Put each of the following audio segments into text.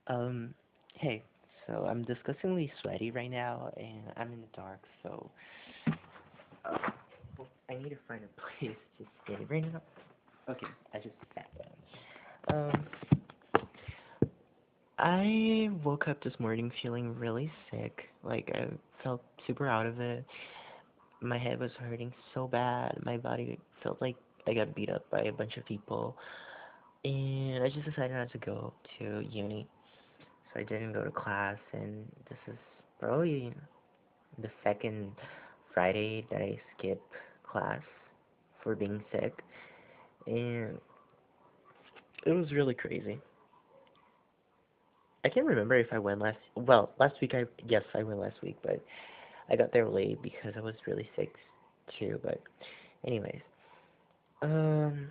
Um, hey, so I'm disgustingly sweaty right now, and I'm in the dark, so uh, I need to find a place to stay right now. Okay, I just sat down. I woke up this morning feeling really sick. Like, I felt super out of it. My head was hurting so bad. My body felt like I got beat up by a bunch of people. And I just decided not to go to uni. So I didn't go to class, and this is probably the second Friday that I skip class for being sick, and it was really crazy. I can't remember if I went last week. Yes, I went last week, but I got there late because I was really sick too. But anyways, um,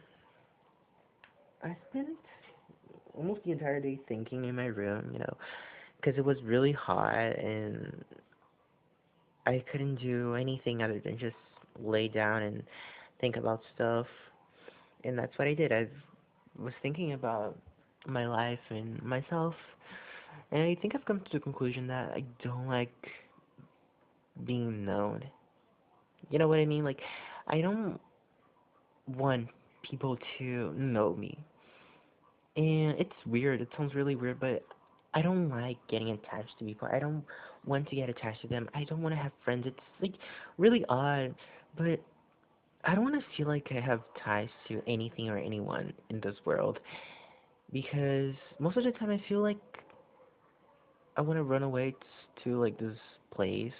I spent almost the entire day thinking in my room, because it was really hot and I couldn't do anything other than just lay down and think about stuff. And that's what I did. I was thinking about my life and myself, and I think I've come to the conclusion that I don't like being known. You know what I mean? Like, I don't want people to know me. And it's weird. It sounds really weird, but I don't like getting attached to people. I don't want to get attached to them. I don't want to have friends. It's like really odd, but I don't want to feel like I have ties to anything or anyone in this world because most of the time I feel like I want to run away to like this place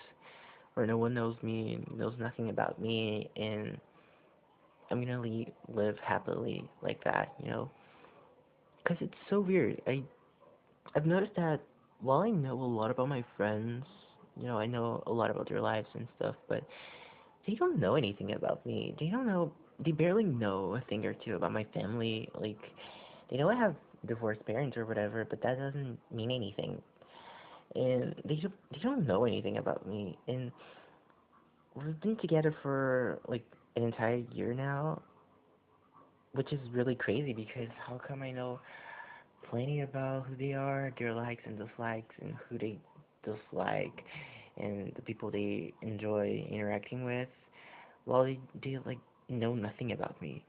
where no one knows me, knows nothing about me, and I'm gonna live happily like that. Because it's so weird. I've noticed that while I know a lot about my friends, I know a lot about their lives and stuff, but they don't know anything about me. They barely know a thing or two about my family. Like, they know I have divorced parents or whatever, but that doesn't mean anything. And they don't know anything about me. And we've been together for like an entire year now, which is really crazy because how come I know plenty about who they are, their likes and dislikes, and who they dislike, and the people they enjoy interacting with, while they like know nothing about me.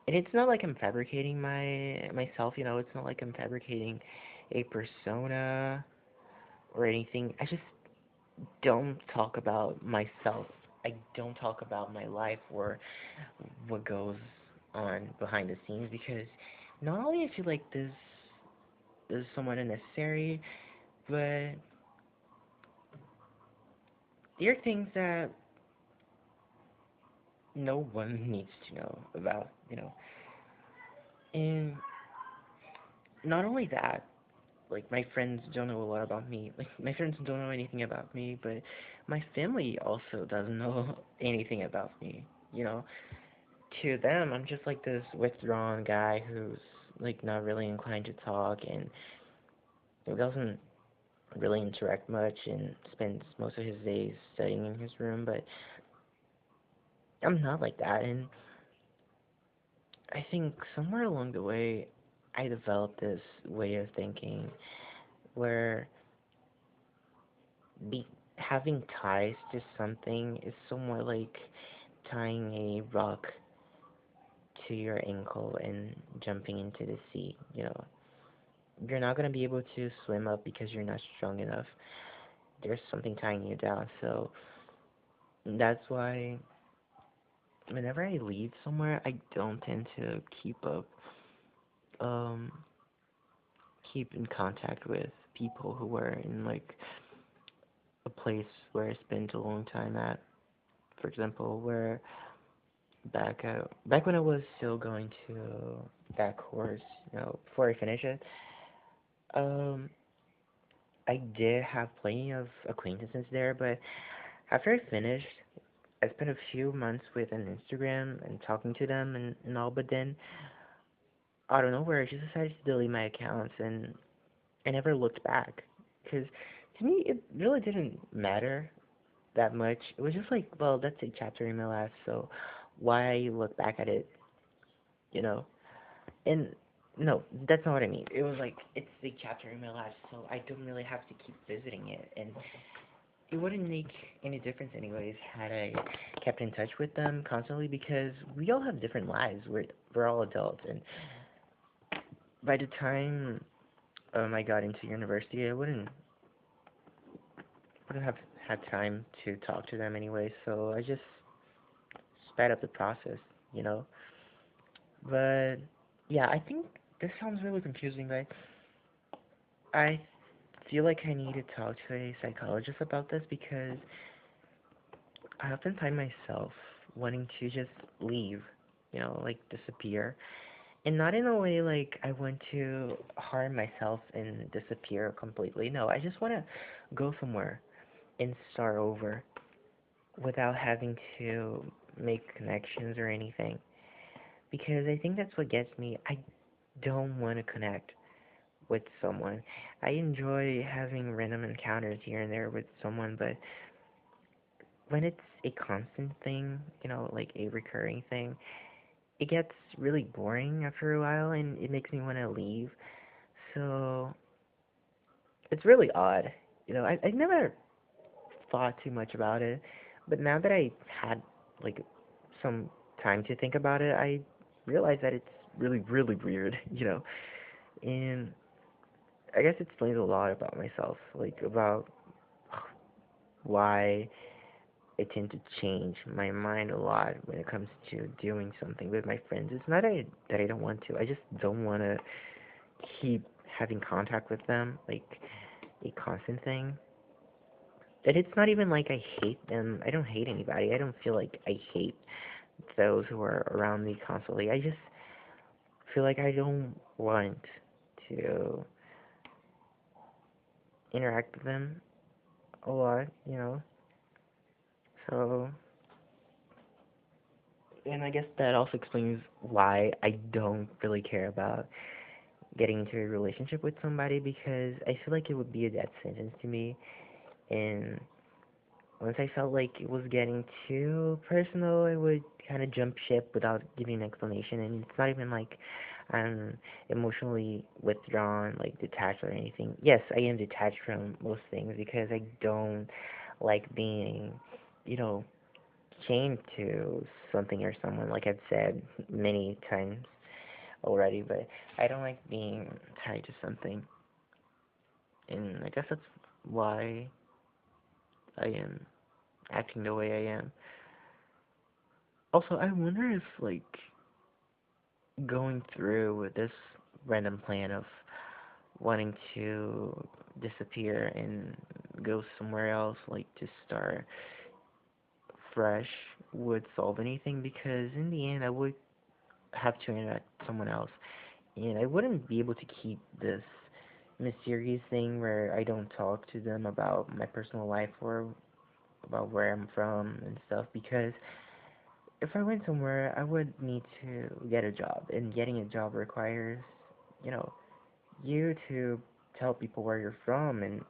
And it's not like I'm fabricating myself, it's not like I'm fabricating a persona or anything. I just don't talk about myself. I don't talk about my life or what goes on behind the scenes because not only I feel like this is somewhat unnecessary, but there are things that no one needs to know about. And not only that, like my friends don't know a lot about me. Like my friends don't know anything about me, but my family also doesn't know anything about me. You know, to them, I'm just like this withdrawn guy who's like not really inclined to talk and who doesn't really interact much and spends most of his days studying in his room. But I'm not like that, and I think somewhere along the way, I developed this way of thinking where be having ties to something is somewhat like tying a rock to your ankle and jumping into the sea. You're not gonna be able to swim up because you're not strong enough. There's something tying you down. So that's why whenever I leave somewhere, I don't tend to um keep in contact with people who were in like a place where I spent a long time at. For example, where back when I was still going to that course, before I finish it, um, I did have plenty of acquaintances there, but after I finished, I spent a few months with an Instagram and talking to them and all, but then out of nowhere, I just decided to delete my accounts and I never looked back. Because to me, it really didn't matter that much. It was just like, well, that's a chapter in my life, so why look back at it, you know? And no, that's not what I mean. It was like it's a chapter in my life, so I don't really have to keep visiting it, and it wouldn't make any difference anyways had I kept in touch with them constantly because we all have different lives. We're all adults, and by the time I got into university, I wouldn't have had time to talk to them anyway. So I just sped up the process, you know. But yeah, I think this sounds really confusing, but I feel like I need to talk to a psychologist about this because I often find myself wanting to just leave, like disappear. And not in a way like I want to harm myself and disappear completely. No, I just want to go somewhere and start over without having to make connections or anything. Because I think that's what gets me. I don't want to connect with someone. I enjoy having random encounters here and there with someone, but when it's a constant thing, like a recurring thing, it gets really boring after a while and it makes me want to leave. So it's really odd. I never thought too much about it, but now that I had like some time to think about it, I realized that it's really, really weird, and I guess it explains a lot about myself, like about why I tend to change my mind a lot when it comes to doing something with my friends. It's not that I don't want to. I just don't want to keep having contact with them, like a constant thing. And it's not even like I hate them. I don't hate anybody. I don't feel like I hate those who are around me constantly. I just feel like I don't want to interact with them a lot. So, and I guess that also explains why I don't really care about getting into a relationship with somebody because I feel like it would be a death sentence to me. And once I felt like it was getting too personal, I would kind of jump ship without giving an explanation. And it's not even like I'm emotionally withdrawn, like detached or anything. Yes, I am detached from most things because I don't like being, you know, chained to something or someone, like I've said many times already. But I don't like being tied to something. And I guess that's why I am acting the way I am. Also, I wonder if like going through with this random plan of wanting to disappear and go somewhere else, like to start fresh, would solve anything because in the end I would have to interact with someone else and I wouldn't be able to keep this mysterious thing where I don't talk to them about my personal life or about where I'm from and stuff because if I went somewhere, I would need to get a job, and getting a job requires, you know, you to tell people where you're from and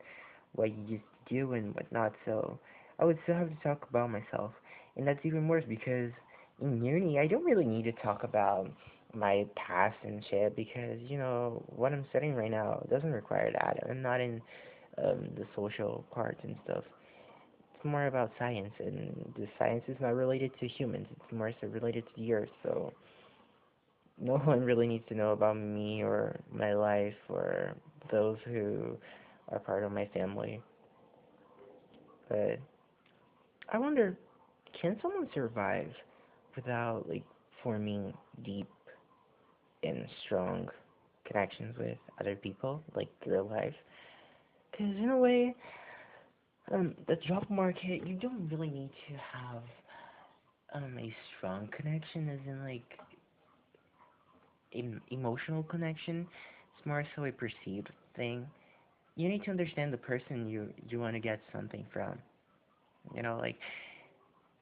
what you used to do and whatnot. So I would still have to talk about myself, and that's even worse because in uni I don't really need to talk about my past and shit because what I'm studying right now doesn't require that. I'm not in the social parts and stuff. It's more about science, and the science is not related to humans. It's more so related to the Earth. So no one really needs to know about me or my life or those who are part of my family. But I wonder, can someone survive without like forming deep and strong connections with other people, like real life? Because in a way, the job market, you don't really need to have a strong connection, as in like emotional connection. It's more so a perceived thing. You need to understand the person you want to get something from. Like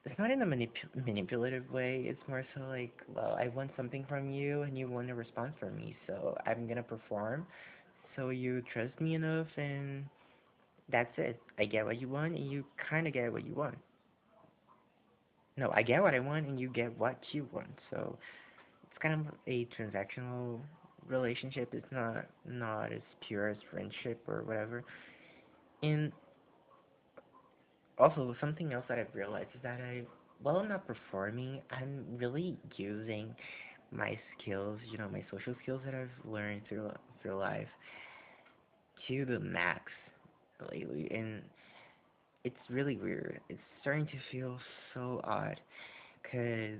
it's not in a manipulative way. It's more so like, well, I want something from you, and you want a response from me, so I'm gonna perform. So you trust me enough, and that's it. I get what you want, and you kind of get what you want. No, I get what I want, and you get what you want. So it's kind of a transactional relationship is not as pure as friendship or whatever. And also something else that I've realized is that while I'm not performing, I'm really using my skills, my social skills that I've learned through life to the max lately, and it's really weird. It's starting to feel so odd, cause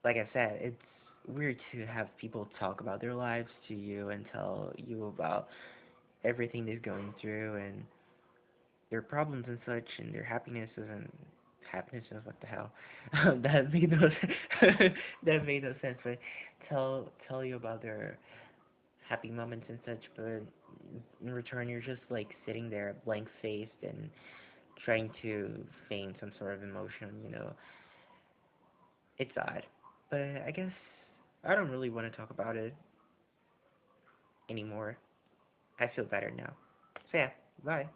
like I said, it's weird to have people talk about their lives to you and tell you about everything they're going through and their problems and such and their happinesses, what the hell. That made no that made no sense, but tell you about their happy moments and such, but in return you're just like sitting there blank faced and trying to feign some sort of emotion. It's odd. But I guess I don't really want to talk about it anymore. I feel better now. So yeah, bye.